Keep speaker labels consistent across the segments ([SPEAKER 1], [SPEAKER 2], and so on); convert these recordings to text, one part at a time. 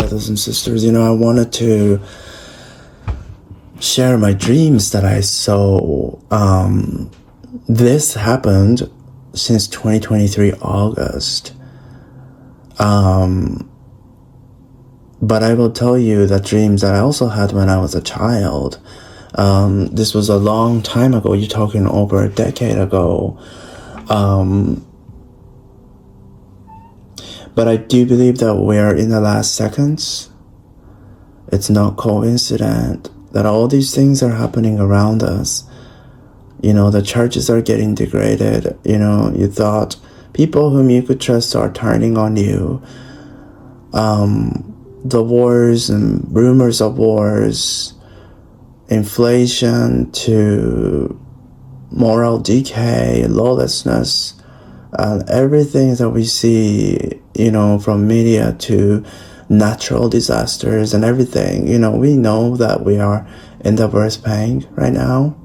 [SPEAKER 1] brothers and sisters. I wanted to share my dreams that I saw. This happened since 2023 August. But I will tell you the dreams that I also had when I was a child. This was a long time ago. You're talking over a decade ago. But I do believe that we're in the last seconds. It's not coincident that all these things are happening around us. The churches are getting degraded. You thought people whom you could trust are turning on you. The wars and rumors of wars, inflation to moral decay, lawlessness, and everything that we see, from media to natural disasters and everything. We know that we are in the birth pang right now.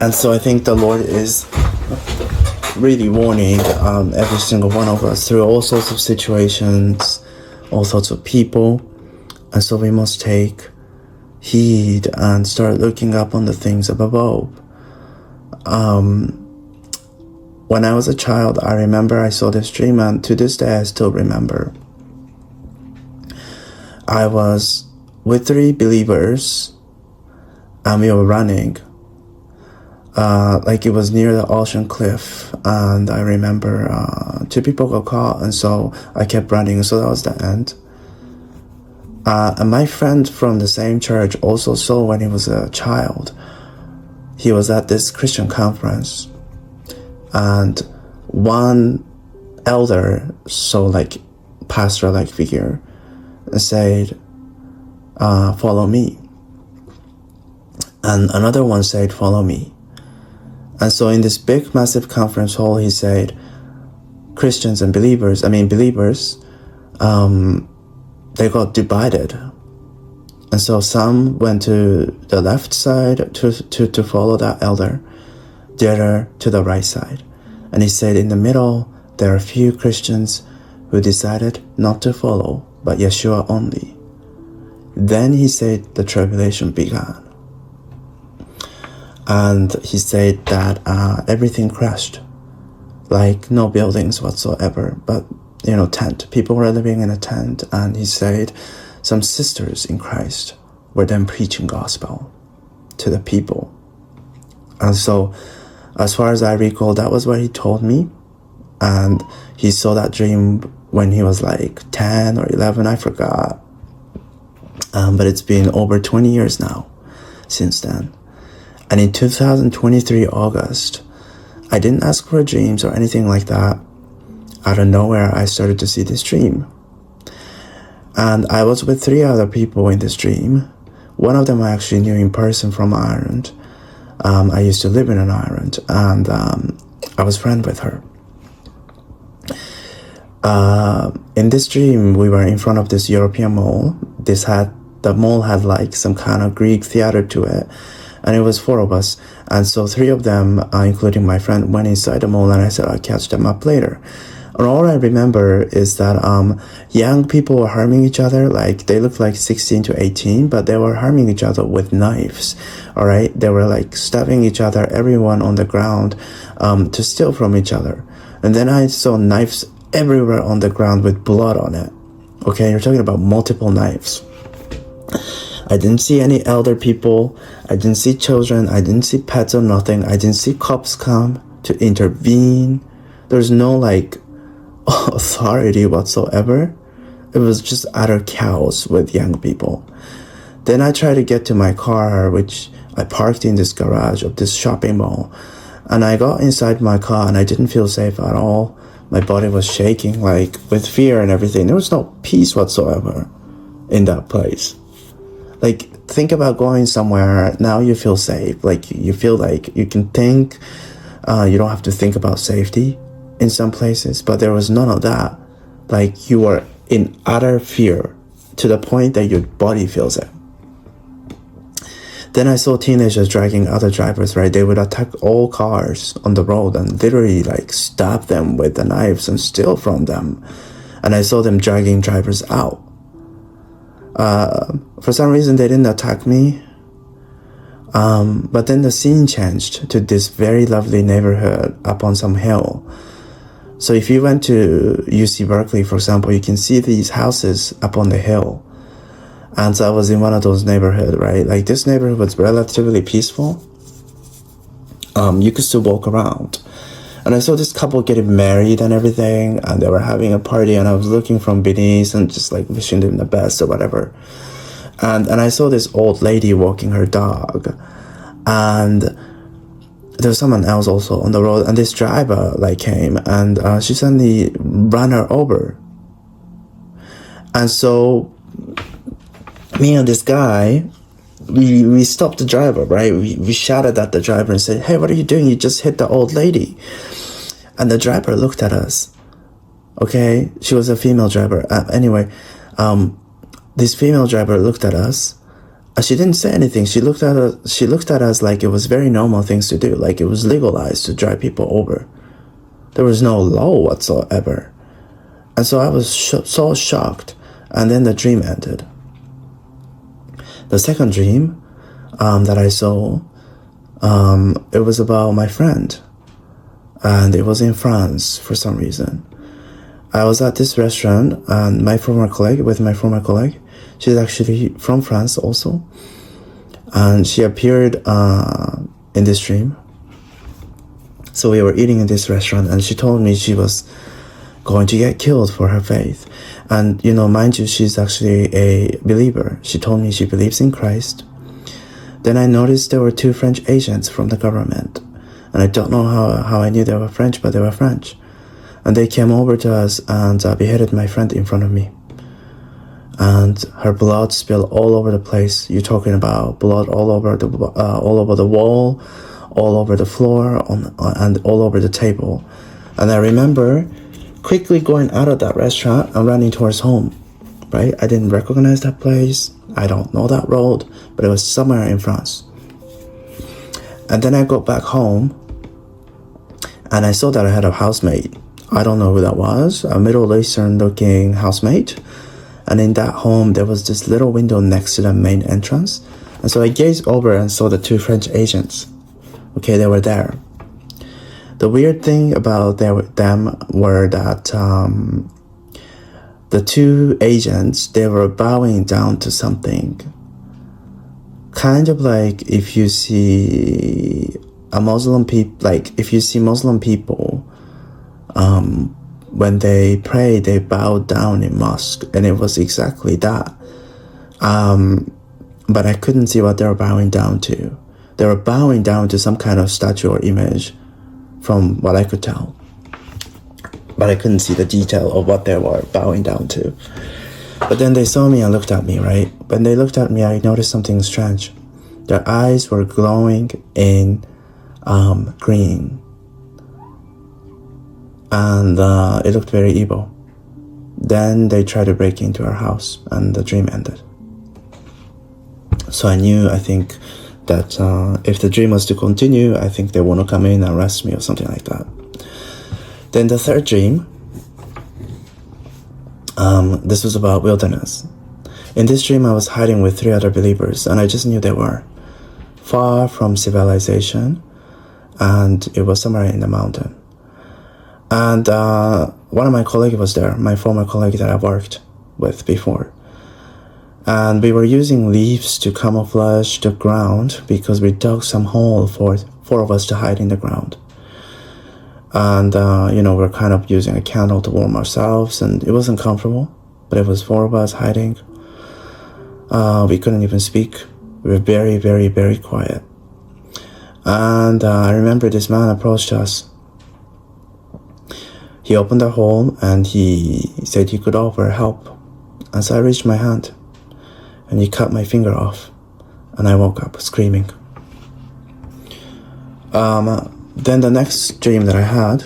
[SPEAKER 1] And so I think the Lord is really warning every single one of us through all sorts of situations, all sorts of people. And so we must take heed and start looking up on the things up above. When I was a child, I remember I saw this dream, and to this day I still remember. I was with 3 believers and we were running. It was near the ocean cliff, and I remember 2 people got caught, and so I kept running, so that was the end. And my friend from the same church also saw when he was a child. He was at this Christian conference, and one elder, so pastor-like figure, said, follow me. And another one said, follow me. And so in this big, massive conference hall, he said, Christians and believers, they got divided. And so some went to the left side to follow that elder, the other to the right side. And he said in the middle, there are a few Christians who decided not to follow, but Yeshua only. Then he said the tribulation began. And he said that everything crashed, no buildings whatsoever, but tent. People were living in a tent, and he said some sisters in Christ were then preaching gospel to the people. And so, as far as I recall, that was what he told me. And he saw that dream when he was 10 or 11, I forgot. But it's been over 20 years now since then. And in 2023 August, I didn't ask for dreams or anything like that. Out of nowhere, I started to see this dream. And I was with 3 other people in this dream. One of them I actually knew in person from Ireland. I used to live in Ireland, and I was friends with her. In this dream, we were in front of this European mall. The mall had some kind of Greek theater to it. And it was 4 of us. And so 3 of them, including my friend, went inside the mall, and I said I'll catch them up later. And all I remember is that young people were harming each other. They looked like 16 to 18, but they were harming each other with knives. All right? They were stabbing each other, everyone on the ground, to steal from each other. And then I saw knives everywhere on the ground with blood on it. Okay? You're talking about multiple knives. I didn't see any elder people. I didn't see children. I didn't see pets or nothing. I didn't see cops come to intervene. There's no authority whatsoever. It was just utter chaos with young people. Then I tried to get to my car, which I parked in this garage of this shopping mall. And I got inside my car, and I didn't feel safe at all. My body was shaking with fear and everything. There was no peace whatsoever in that place. Think about going somewhere, now you feel safe. You feel you can think, you don't have to think about safety in some places, but there was none of that. You were in utter fear to the point that your body feels it. Then I saw teenagers dragging other drivers, right? They would attack all cars on the road and literally stab them with the knives and steal from them. and I saw them dragging drivers out. For some reason, they didn't attack me. But then the scene changed to this very lovely neighborhood up on some hill. So if you went to UC Berkeley, for example, you can see these houses up on the hill. And so I was in one of those neighborhoods, right? Like, this neighborhood was relatively peaceful. You could still walk around. And I saw this couple getting married and everything, and they were having a party, and I was looking from beneath and just like wishing them the best or whatever. And I saw this old lady walking her dog, and there was someone else also on the road, and this driver like came, and she suddenly ran her over. And so me and this guy, we stopped the driver, right? We shouted at the driver and said, "Hey, what are you doing? You just hit the old lady." And the driver looked at us. Okay, she was a female driver. Anyway, this female driver looked at us. She didn't say anything. She looked at us. She looked at us like it was very normal things to do, like it was legalized to drive people over. There was no law whatsoever. And so I was so shocked. And then the dream ended. The second dream that I saw, it was about my friend, and it was in France for some reason. I was at this restaurant, and my former colleague, she's actually from France also, and she appeared in this dream. So we were eating in this restaurant, and she told me she was going to get killed for her faith. And, you know, mind you, she's actually a believer. She told me she believes in Christ. Then I noticed there were 2 French agents from the government. And I don't know how I knew they were French, but they were French. And they came over to us and beheaded my friend in front of me. And her blood spilled all over the place. You're talking about blood all over the wall, all over the floor, and all over the table. And I remember quickly going out of that restaurant and running towards home, right? I didn't recognize that place. I don't know that road, but it was somewhere in France. And then I got back home, and I saw that I had a housemate. I don't know who that was, a Middle Eastern looking housemate. And in that home, there was this little window next to the main entrance. And so I gazed over and saw the 2 French agents. Okay, they were there. The weird thing about them were that the 2 agents, they were bowing down to something. Kind of like if you see Muslim people, when they pray, they bow down in mosque, and it was exactly that. But I couldn't see what they were bowing down to. They were bowing down to some kind of statue or image, from what I could tell. But I couldn't see the detail of what they were bowing down to. But then they saw me and looked at me, right? When they looked at me, I noticed something strange. Their eyes were glowing in green. And it looked very evil. Then they tried to break into our house, and the dream ended. So I think, that if the dream was to continue, I think they want to come in and arrest me or something like that. Then the third dream, this was about wilderness. In this dream, I was hiding with 3 other believers, and I just knew they were far from civilization, and it was somewhere in the mountain. And one of my colleagues was there, my former colleague that I worked with before. And we were using leaves to camouflage the ground because we dug some hole for 4 of us to hide in the ground. And, we're kind of using a candle to warm ourselves, and it wasn't comfortable, but it was 4 of us hiding. We couldn't even speak. We were very, very, very quiet. And I remember this man approached us. He opened the hole, and he said he could offer help. And so I reached my hand, and he cut my finger off, and I woke up screaming. Then the next dream that I had,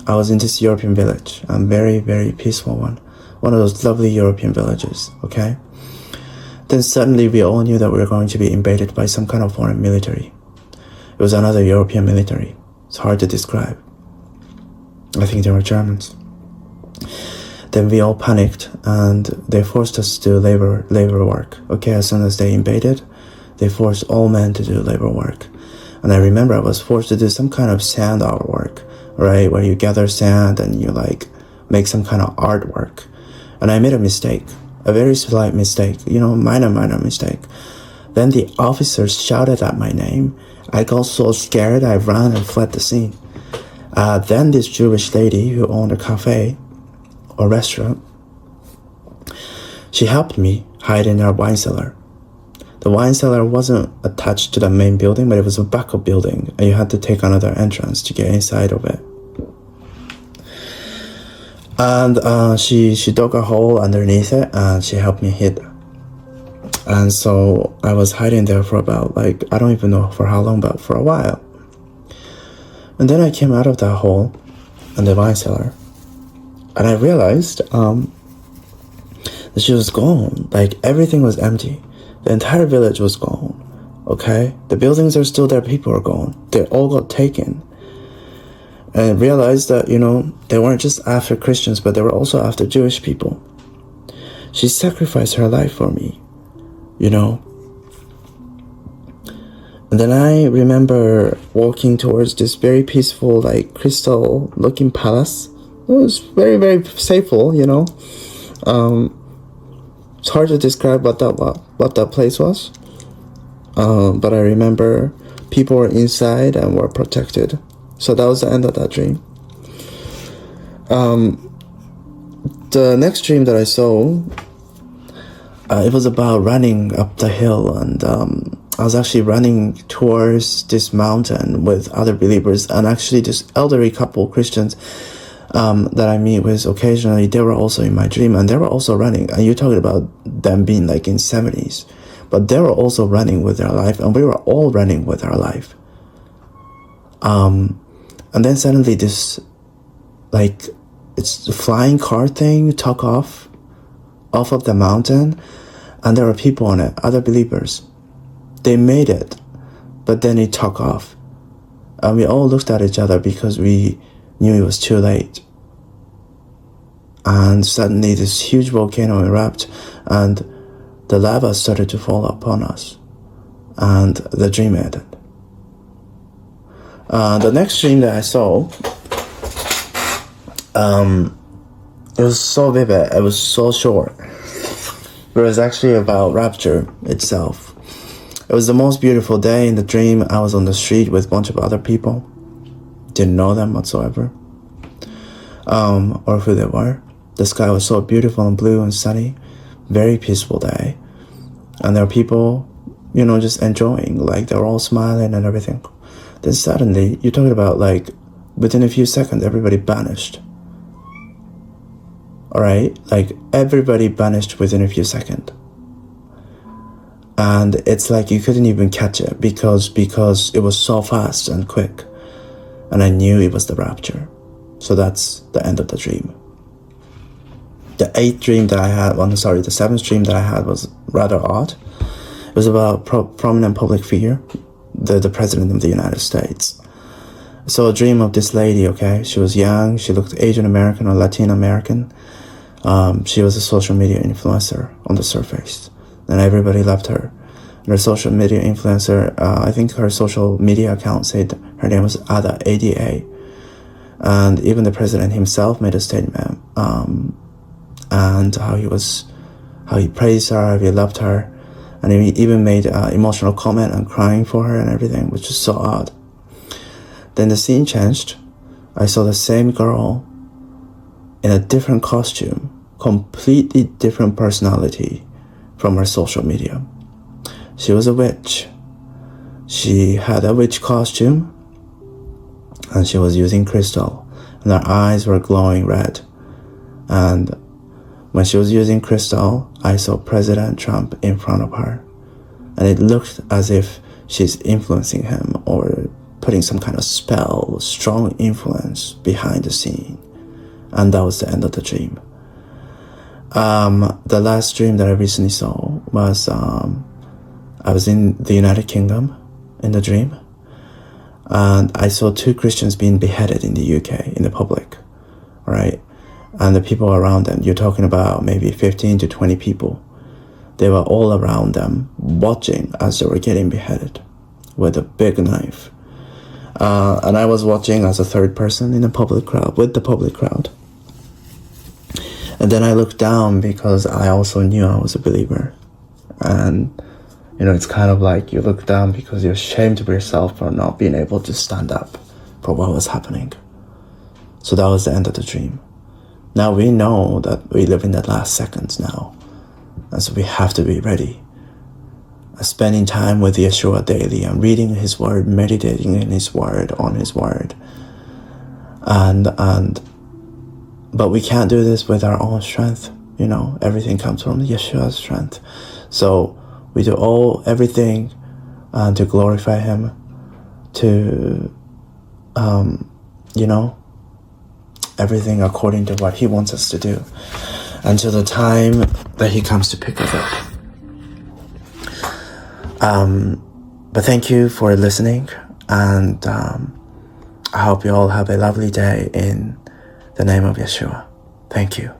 [SPEAKER 1] I was in this European village, a very, very peaceful one of those lovely European villages, okay? Then suddenly we all knew that we were going to be invaded by some kind of foreign military. It was another European military. It's hard to describe. I think they were Germans. Then we all panicked, and they forced us to do labor work. Okay, as soon as they invaded, they forced all men to do labor work. And I remember I was forced to do some kind of sand art work, right, where you gather sand and you like make some kind of artwork. And I made a mistake, a very slight mistake, minor mistake. Then the officers shouted at my name. I got so scared I ran and fled the scene. Then this Jewish lady who owned a cafe or restaurant, she helped me hide in our wine cellar. The wine cellar wasn't attached to the main building, but it was a backup building, and you had to take another entrance to get inside of it. And she dug a hole underneath it, and she helped me hid. And so I was hiding there for about, I don't even know for how long, but for a while. And then I came out of that hole in the wine cellar, and I realized that she was gone. Everything was empty. The entire village was gone, okay? The buildings are still there, people are gone. They all got taken. And I realized that, they weren't just after Christians, but they were also after Jewish people. She sacrificed her life for me, And then I remember walking towards this very peaceful, crystal-looking palace. It was very, very safeful, It's hard to describe what that place was. But I remember people were inside and were protected. So that was the end of that dream. The next dream that I saw, it was about running up the hill, and I was actually running towards this mountain with other believers, and actually this elderly couple, Christians, that I meet with occasionally, they were also in my dream, and they were also running. And you're talking about them being in 70s, but they were also running with their life, and we were all running with our life. And then suddenly this, it's a flying car thing took off of the mountain, and there were people on it, other believers. They made it, but then it took off. And we all looked at each other because we knew it was too late. And suddenly this huge volcano erupted, and the lava started to fall upon us, and the dream ended. The next dream that I saw, it was so vivid, it was so short. It was actually about Rapture itself. It was the most beautiful day. In the dream, I was on the street with a bunch of other people. Didn't know them whatsoever, or who they were. The sky was so beautiful and blue and sunny. Very peaceful day. And there were people, just enjoying. They were all smiling and everything. Then suddenly, you're talking about within a few seconds, everybody vanished. Alright? Everybody vanished within a few seconds. And it's you couldn't even catch it because it was so fast and quick. And I knew it was the rapture. So that's the end of the dream. The seventh dream that I had was rather odd. It was about prominent public figure, the President of the United States. So a dream of this lady, okay? She was young, she looked Asian American or Latin American. She was a social media influencer on the surface, and everybody loved her. And her social media influencer, I think her social media account said her name was Ada, ADA. And even the president himself made a statement, and how he praised her, how he loved her, and he even made an emotional comment and crying for her and everything, which is so odd. Then the scene changed. I saw the same girl in a different costume, completely different personality from her social media. She was a witch. She had a witch costume, and she was using crystal, and her eyes were glowing red. And when she was using crystal, I saw President Trump in front of her, and it looked as if she's influencing him or putting some kind of spell, strong influence behind the scene. And that was the end of the dream. The last dream that I recently saw was I was in the United Kingdom in the dream, and I saw 2 Christians being beheaded in the UK in the public, right? And the people around them, you're talking about maybe 15 to 20 people. They were all around them, watching as they were getting beheaded with a big knife. And I was watching as a third person in the public crowd, with the public crowd. And then I looked down because I also knew I was a believer. And, it's kind of like you look down because you're ashamed of yourself for not being able to stand up for what was happening. So that was the end of the dream. Now we know that we live in the last seconds now. And so we have to be ready. Spending time with Yeshua daily and reading his word, meditating in his word, on his word. But we can't do this with our own strength. Everything comes from Yeshua's strength. So we do everything to glorify him, to, everything according to what he wants us to do until the time that he comes to pick us up. But thank you for listening, and I hope you all have a lovely day in the name of Yeshua. Thank you.